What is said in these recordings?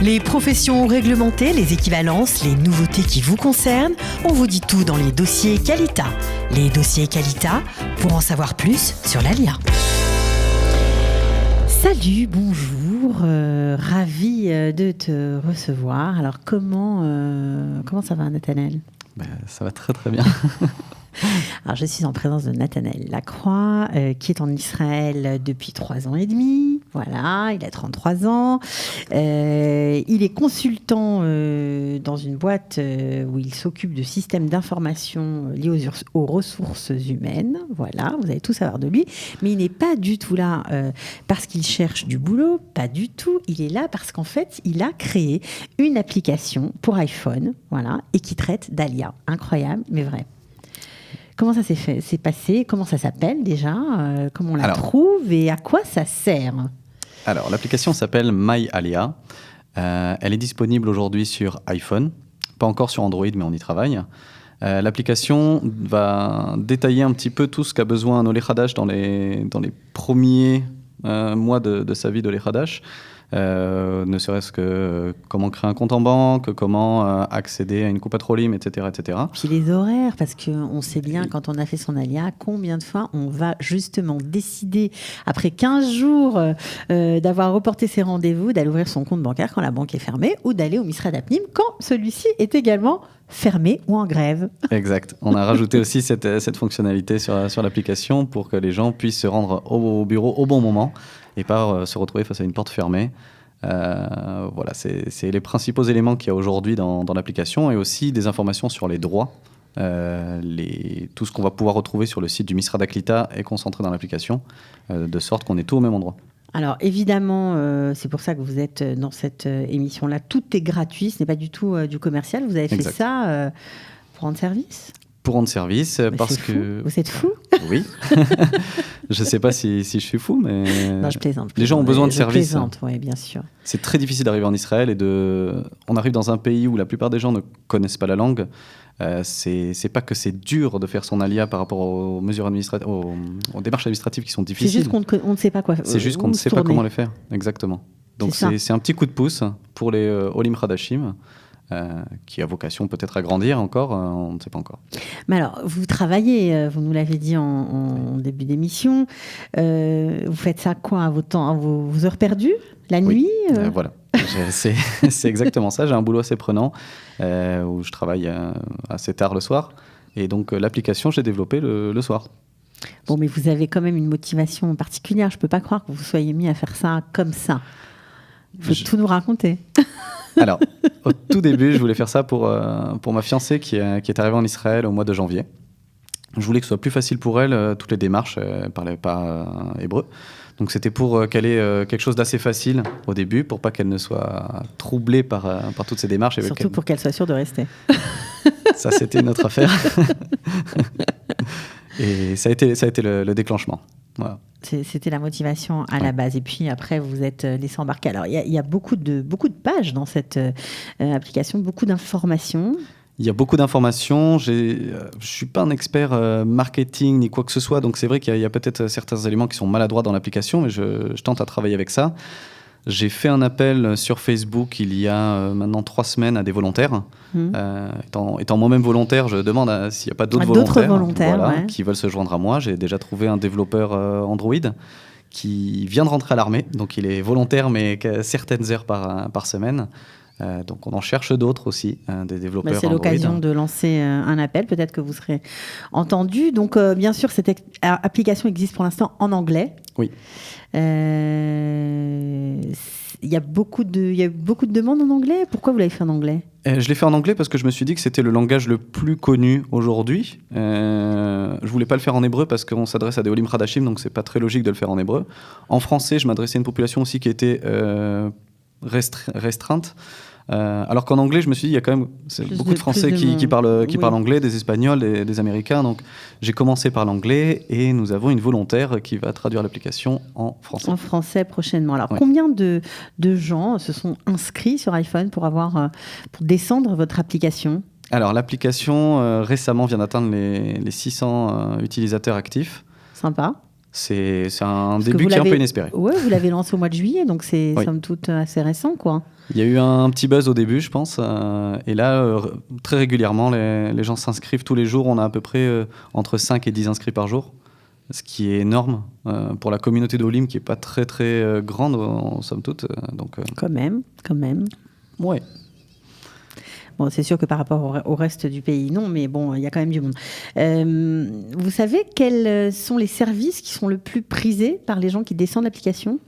Les professions réglementées, les équivalences, les nouveautés qui vous concernent, on vous dit tout dans les dossiers Qualita. Les dossiers Qualita, pour en savoir plus sur l'ALIA. Salut, bonjour, ravi de te recevoir. Alors comment ça va, Nathanaël ? Ça va très très bien. Alors, je suis en présence de Nathanaël Lacroix, qui est en Israël depuis 3 ans et demi. Voilà, il a 33 ans. Il est consultant dans une boîte où il s'occupe de systèmes d'information liés aux ressources humaines. Voilà, vous allez tout savoir de lui. Mais il n'est pas du tout là parce qu'il cherche du boulot, pas du tout. Il est là parce qu'en fait, il a créé une application pour iPhone, voilà, et qui traite d'ALIA. Incroyable, mais vrai. Comment ça s'est passé ? Comment ça s'appelle déjà ? Comment on la trouve et à quoi ça sert ? Alors, l'application s'appelle MyAlia. Elle est disponible aujourd'hui sur iPhone, pas encore sur Android, mais on y travaille. L'application va détailler un petit peu tout ce qu'a besoin un Olé Hadash dans les premiers mois de sa vie d'Olé Hadash. Ne serait-ce que comment créer un compte en banque, comment accéder à une coupe Petrolim, etc., etc. Puis les horaires, parce qu'on sait bien quand on a fait son ALIA, combien de fois on va justement décider, après 15 jours d'avoir reporté ses rendez-vous, d'aller ouvrir son compte bancaire quand la banque est fermée, ou d'aller au Misrad Apnim quand celui-ci est également fermé ou en grève. Exact. On a rajouté aussi cette fonctionnalité sur l'application pour que les gens puissent se rendre au bureau au bon moment et pas se retrouver face à une porte fermée. Voilà, c'est les principaux éléments qu'il y a aujourd'hui dans l'application, et aussi des informations sur les droits. Tout ce qu'on va pouvoir retrouver sur le site du Misrad Aklita est concentré dans l'application, de sorte qu'on est tout au même endroit. Alors évidemment, c'est pour ça que vous êtes dans cette émission-là. Tout est gratuit, ce n'est pas du tout du commercial. Vous avez fait ça pour rendre service ? Pour rendre service, mais parce que... Vous êtes fou ? Oui. Je ne sais pas si je suis fou, mais... Non, je plaisante. Les gens ont besoin de service. Je plaisante, oui, bien sûr. C'est très difficile d'arriver en Israël on arrive dans un pays où la plupart des gens ne connaissent pas la langue. C'est pas que c'est dur de faire son ALIA par rapport aux mesures administratives, aux démarches administratives qui sont difficiles. C'est juste qu'on ne sait pas quoi faire. C'est juste qu'on ne sait pas comment les faire. Exactement. Donc c'est un petit coup de pouce pour les Olim Hadashim. Qui a vocation peut-être à grandir encore, on ne sait pas encore. Mais alors, vous travaillez, vous nous l'avez dit en début d'émission, vous faites ça quoi à vos heures perdues ? La nuit Voilà, c'est exactement ça. J'ai un boulot assez prenant où je travaille assez tard le soir. Et donc l'application, j'ai développé le soir. Bon, mais vous avez quand même une motivation particulière. Je ne peux pas croire que vous soyez mis à faire ça comme ça. Il faut tout nous raconter. Alors, au tout début, je voulais faire ça pour ma fiancée qui est arrivée en Israël au mois de janvier. Je voulais que ce soit plus facile pour elle, toutes les démarches, elle ne parlait pas hébreu. Donc c'était pour qu'elle ait quelque chose d'assez facile au début, pour pas qu'elle ne soit troublée par toutes ces démarches. Surtout pour qu'elle soit sûre de rester. Ça, c'était une autre affaire. Et ça a été le déclenchement. Voilà. C'était la motivation à la base. Et puis après, vous êtes laissé embarquer. Alors, il y a beaucoup de pages dans cette application, beaucoup d'informations. Il y a beaucoup d'informations. Je ne suis pas un expert marketing ni quoi que ce soit. Donc, c'est vrai qu'il y a peut-être certains éléments qui sont maladroits dans l'application, mais je tente à travailler avec ça. J'ai fait un appel sur Facebook il y a maintenant 3 semaines à des volontaires. Étant moi-même volontaire, je demande s'il n'y a pas d'autres volontaires qui veulent se joindre à moi. J'ai déjà trouvé un développeur Android qui vient de rentrer à l'armée. Donc il est volontaire, mais certaines heures par semaine. Donc on en cherche d'autres aussi, des développeurs Android. C'est l'occasion de lancer un appel. Peut-être que vous serez entendu. Donc bien sûr, cette application existe pour l'instant en anglais. Oui. Il y a beaucoup de demandes en anglais. Pourquoi vous l'avez fait en anglais ? Je l'ai fait en anglais parce que je me suis dit que c'était le langage le plus connu aujourd'hui. Je voulais pas le faire en hébreu parce qu'on s'adresse à des Olim Hadashim, donc c'est pas très logique de le faire en hébreu. En français, je m'adressais à une population aussi qui était restreinte. Alors qu'en anglais, je me suis dit, il y a quand même beaucoup de Français qui parlent anglais, des Espagnols, des Américains. Donc, j'ai commencé par l'anglais et nous avons une volontaire qui va traduire l'application en français. En français prochainement. Alors, combien de gens se sont inscrits sur iPhone pour descendre votre application ? Alors, l'application récemment vient d'atteindre les 600 utilisateurs actifs. Sympa. C'est un début qui est un peu inespéré. Oui, vous l'avez lancé au mois de juillet, donc c'est somme toute assez récent, quoi. Il y a eu un petit buzz au début, je pense. Et là, très régulièrement, les gens s'inscrivent tous les jours. On a à peu près entre 5 et 10 inscrits par jour, ce qui est énorme pour la communauté d'Olim, qui n'est pas très, très grande, en somme toute. Donc, Quand même. Ouais. Bon, c'est sûr que par rapport au reste du pays, non, mais bon, il y a quand même du monde. Vous savez quels sont les services qui sont le plus prisés par les gens qui descendent l'application ?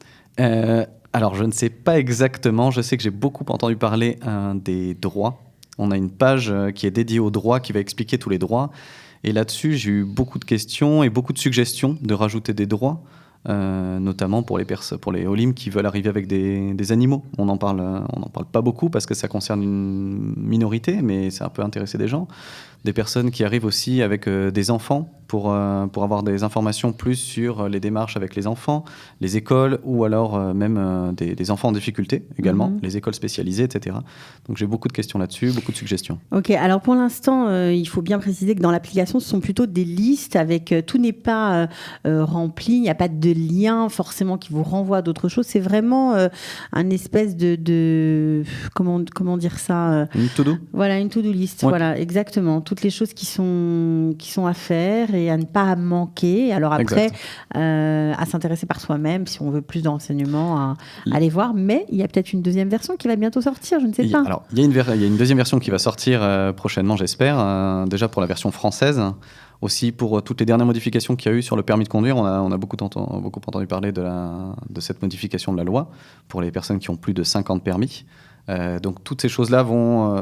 Alors, je ne sais pas exactement. Je sais que j'ai beaucoup entendu parler des droits. On a une page qui est dédiée aux droits, qui va expliquer tous les droits. Et là-dessus, j'ai eu beaucoup de questions et beaucoup de suggestions de rajouter des droits, notamment pour les Olim qui veulent arriver avec des animaux. On n'en parle pas beaucoup parce que ça concerne une minorité, mais ça peut intéresser des gens. Des personnes qui arrivent aussi avec des enfants pour avoir des informations plus sur les démarches avec les enfants, les écoles ou alors même des enfants en difficulté également, les écoles spécialisées, etc. Donc j'ai beaucoup de questions là-dessus, beaucoup de suggestions. Ok, alors pour l'instant, il faut bien préciser que dans l'application, ce sont plutôt des listes avec tout n'est pas rempli, il n'y a pas de lien forcément qui vous renvoie à d'autres choses. C'est vraiment un espèce de comment dire ça Une to-do. Voilà, une to-do list, voilà, exactement. Toutes les choses qui sont à faire et à ne pas manquer. Alors après, à s'intéresser par soi-même, si on veut plus de renseignements, à aller voir. Mais il y a peut-être une deuxième version qui va bientôt sortir, je ne sais pas. Alors, il y a une deuxième version qui va sortir prochainement, j'espère. Déjà pour la version française. Aussi pour toutes les dernières modifications qu'il y a eu sur le permis de conduire. On a beaucoup entendu parler de cette modification de la loi pour les personnes qui ont plus de 50 permis. Donc toutes ces choses-là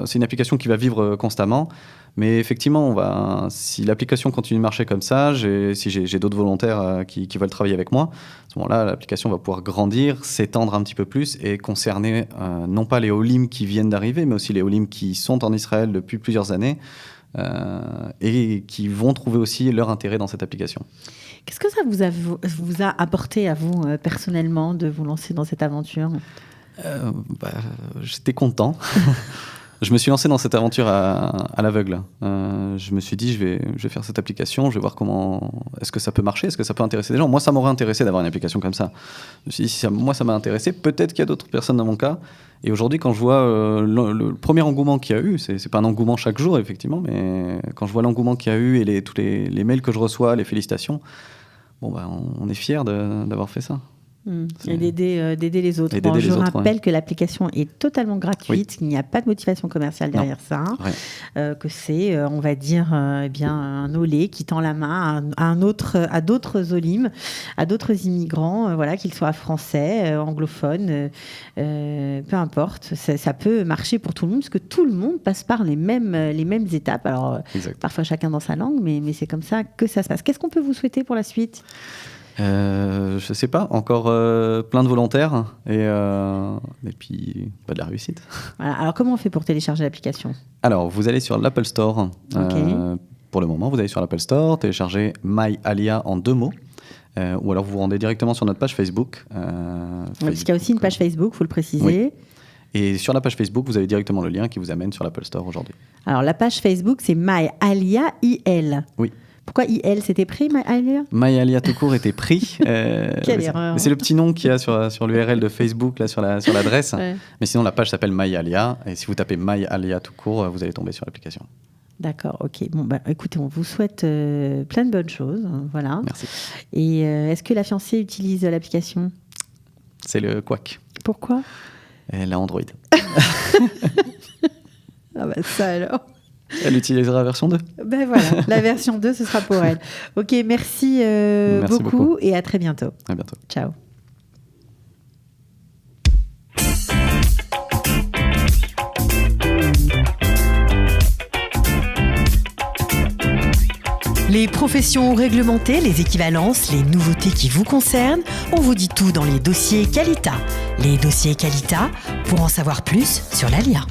c'est une application qui va vivre constamment. Mais effectivement, si l'application continue de marcher comme ça, si j'ai d'autres volontaires qui veulent travailler avec moi, à ce moment-là, l'application va pouvoir grandir, s'étendre un petit peu plus et concerner non pas les Olim qui viennent d'arriver, mais aussi les Olim qui sont en Israël depuis plusieurs années et qui vont trouver aussi leur intérêt dans cette application. Qu'est-ce que ça vous a apporté à vous personnellement de vous lancer dans cette aventure ? J'étais content. Je me suis lancé dans cette aventure à l'aveugle. Je me suis dit, je vais faire cette application, je vais voir est-ce que ça peut marcher, est-ce que ça peut intéresser des gens. Moi, ça m'aurait intéressé d'avoir une application comme ça. Je me suis dit, si moi, ça m'a intéressé, peut-être qu'il y a d'autres personnes dans mon cas. Et aujourd'hui, quand je vois le premier engouement qu'il y a eu, c'est pas un engouement chaque jour, effectivement, mais quand je vois l'engouement qu'il y a eu et tous les mails que je reçois, les félicitations, on est fiers d'avoir fait ça. Et d'aider les autres. Je rappelle que l'application est totalement gratuite, qu'il n'y a pas de motivation commerciale derrière ça, que c'est, on va dire, un olé qui tend la main à d'autres Olim, à d'autres immigrants, qu'ils soient français, anglophones, peu importe. Ça peut marcher pour tout le monde, parce que tout le monde passe par les mêmes étapes. Alors, parfois chacun dans sa langue, mais c'est comme ça que ça se passe. Qu'est-ce qu'on peut vous souhaiter pour la suite ? Je sais pas, encore plein de volontaires et puis de la réussite. Voilà. Alors comment on fait pour télécharger l'application ? Alors vous allez sur l'Apple Store. Pour le moment, vous allez sur l'Apple Store, téléchargez My Alia en 2 mots. Ou alors vous vous rendez directement sur notre page Facebook. Parce qu'il y a aussi une page Facebook, il faut le préciser. Oui. Et sur la page Facebook, vous avez directement le lien qui vous amène sur l'Apple Store aujourd'hui. Alors la page Facebook, c'est My Alia IL. Oui. Pourquoi IL, c'était pris, My Alia ? My Alia tout court était pris. Quelle erreur. C'est le petit nom qu'il y a sur l'URL de Facebook, là, sur l'adresse. Ouais. Mais sinon, la page s'appelle My Alia. Et si vous tapez My Alia tout court, vous allez tomber sur l'application. D'accord, ok. Bon, écoutez, on vous souhaite plein de bonnes choses. Voilà. Merci. Et est-ce que la fiancée utilise l'application ? C'est le Quack. Pourquoi ? Elle a Android. Ah bah ça alors. Elle utilisera la version 2. Ben voilà, la version 2, ce sera pour elle. Ok, merci beaucoup et à très bientôt. À bientôt. Ciao. Les professions réglementées, les équivalences, les nouveautés qui vous concernent, on vous dit tout dans les dossiers Qualita. Les dossiers Qualita, pour en savoir plus sur l'ALIA.